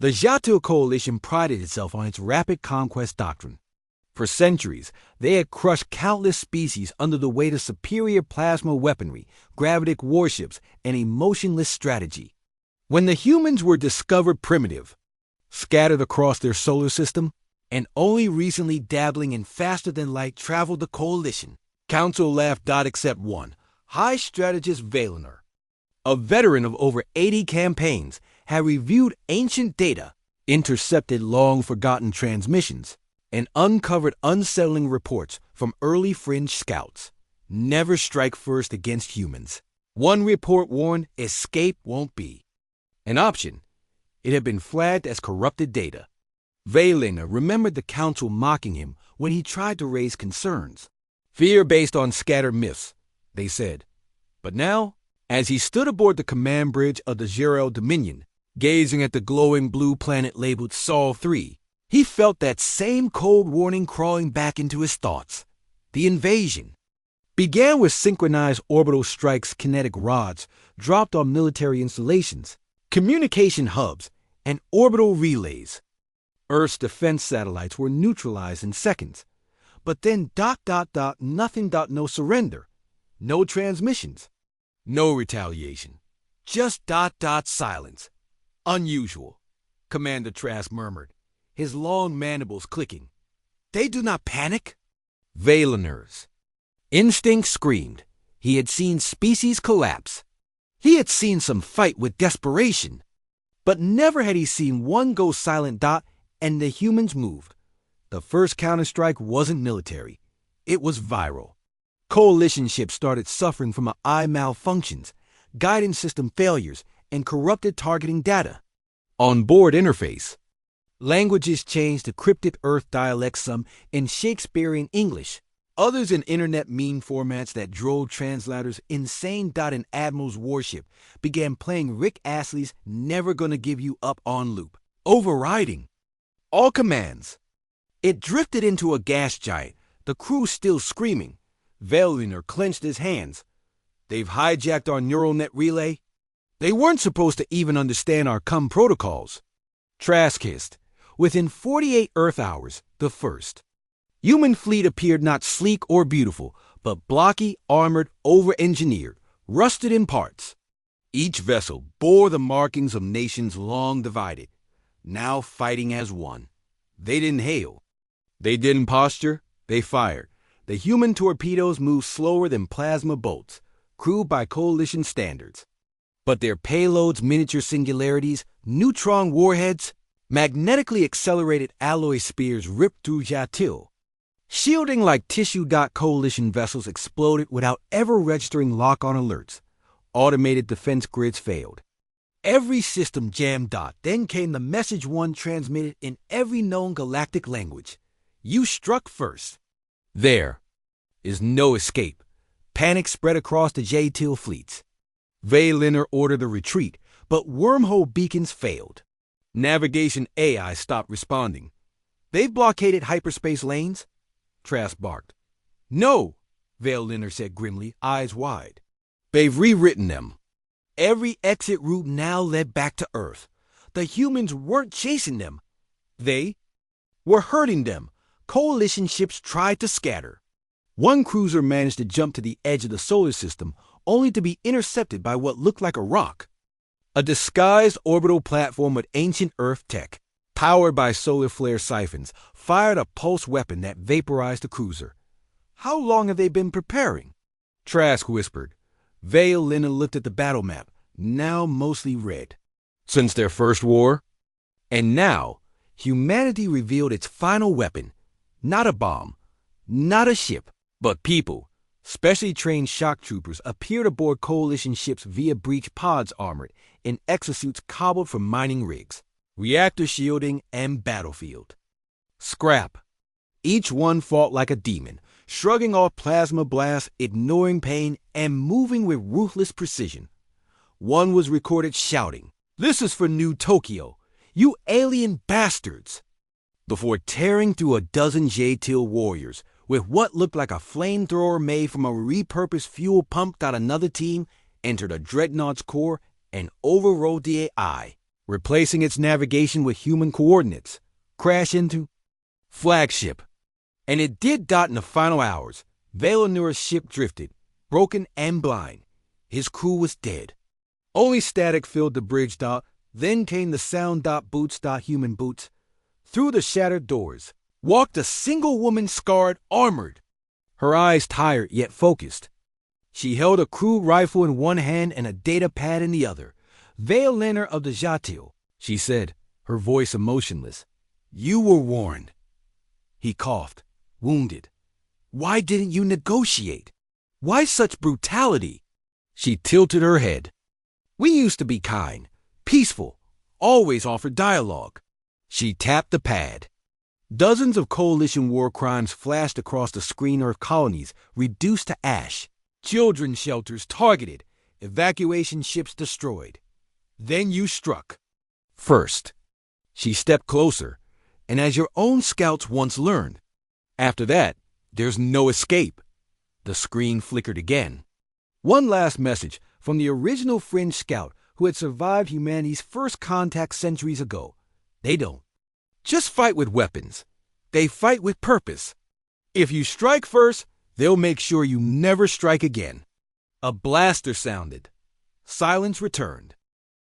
The Jatil coalition prided itself on its rapid conquest doctrine. For centuries, they had crushed countless species under the weight of superior plasma weaponry, gravitic warships, and emotionless strategy. When the humans were discovered primitive, scattered across their solar system, and only recently dabbling in faster-than-light traveled the coalition, Council laughed. Except one, High Strategist Valinor, a veteran of over 80 campaigns, had reviewed ancient data, intercepted long-forgotten transmissions, and uncovered unsettling reports from early fringe scouts. Never strike first against humans. One report warned escape won't be an option. It had been flagged as corrupted data. Valinor remembered the council mocking him when he tried to raise concerns. Fear based on scattered myths, they said. But now, as he stood aboard the command bridge of the Zerel Dominion, gazing at the glowing blue planet labeled Sol 3, he felt that same cold warning crawling back into his thoughts. The invasion began with synchronized orbital strikes, kinetic rods dropped on military installations, communication hubs, and orbital relays. Earth's defense satellites were neutralized in seconds. But then ... nothing. No surrender. No transmissions. No retaliation. Just ... silence. Unusual, Commander Trask murmured, his long mandibles clicking. They do not panic. Valinor's instinct screamed. He had seen species collapse. He had seen some fight with desperation. But never had he seen one go silent. And the humans moved. The first counterstrike wasn't military. It was viral. Coalition ships started suffering from eye malfunctions, guidance system failures, and corrupted targeting data. On-board interface. Languages changed to cryptic Earth dialects, some in Shakespearean English, others in internet meme formats that drove translators insane. An admiral's warship began playing Rick Astley's Never Gonna Give You Up on loop, overriding all commands. It drifted into a gas giant, the crew still screaming. Valinor clenched his hands. They've hijacked our neural net relay. They weren't supposed to even understand our CUM protocols. Trask hissed. Within 48 Earth hours, the first human fleet appeared not sleek or beautiful, but blocky, armored, over-engineered, rusted in parts. Each vessel bore the markings of nations long divided, now fighting as one. They didn't hail. They didn't posture. They fired. The human torpedoes moved slower than plasma bolts, crewed by coalition standards. But their payloads, miniature singularities, neutron warheads, magnetically accelerated alloy spears ripped through Jatil. Shielding like tissue. Coalition vessels exploded without ever registering lock-on alerts. Automated defense grids failed. Every system jammed. Then came the message one transmitted in every known galactic language. You struck first. There is no escape. Panic spread across the Jatil fleets. Valinor ordered a retreat, but wormhole beacons failed. Navigation AI stopped responding. They've blockaded hyperspace lanes? Trask barked. No, Valinor said grimly, eyes wide. They've rewritten them. Every exit route now led back to Earth. The humans weren't chasing them. They were hurting them. Coalition ships tried to scatter. One cruiser managed to jump to the edge of the solar system, only to be intercepted by what looked like a rock. A disguised orbital platform with ancient Earth tech, powered by solar flare siphons, fired a pulse weapon that vaporized the cruiser. How long have they been preparing? Trask whispered. Valinor looked at the battle map, now mostly red. Since their first war? And now, humanity revealed its final weapon. Not a bomb, not a ship, but people. Specially trained shock troopers appeared aboard coalition ships via breach pods armored in exosuits cobbled from mining rigs, reactor shielding, and battlefield. Scrap. Each one fought like a demon, shrugging off plasma blasts, ignoring pain, and moving with ruthless precision. One was recorded shouting, "This is for New Tokyo, you alien bastards!" before tearing through a dozen Jatil warriors with what looked like a flamethrower made from a repurposed fuel pump. Another team entered a dreadnought's core and overrode the AI. replacing its navigation with human coordinates. Crash into flagship. And it did dot in the final hours. Valinura's ship drifted, broken and blind. His crew was dead. Only static filled the bridge dot. Then came the sound dot boots dot human boots. Through the shattered doors walked a single woman, scarred, armored. Her eyes tired yet focused. She held a crude rifle in one hand and a data pad in the other. Valinor of the Jatil, she said, her voice emotionless. You were warned. He coughed, wounded. Why didn't you negotiate? Why such brutality? She tilted her head. We used to be kind, peaceful, always offered dialogue. She tapped the pad. Dozens of coalition war crimes flashed across the screen. Earth colonies reduced to ash. Children's shelters targeted. Evacuation ships destroyed. Then you struck. First. She stepped closer, and as your own scouts once learned, after that, there's no escape. The screen flickered again. One last message from the original fringe scout who had survived humanity's first contact centuries ago. They don't just fight with weapons. They fight with purpose. If you strike first, they'll make sure you never strike again. A blaster sounded. Silence returned.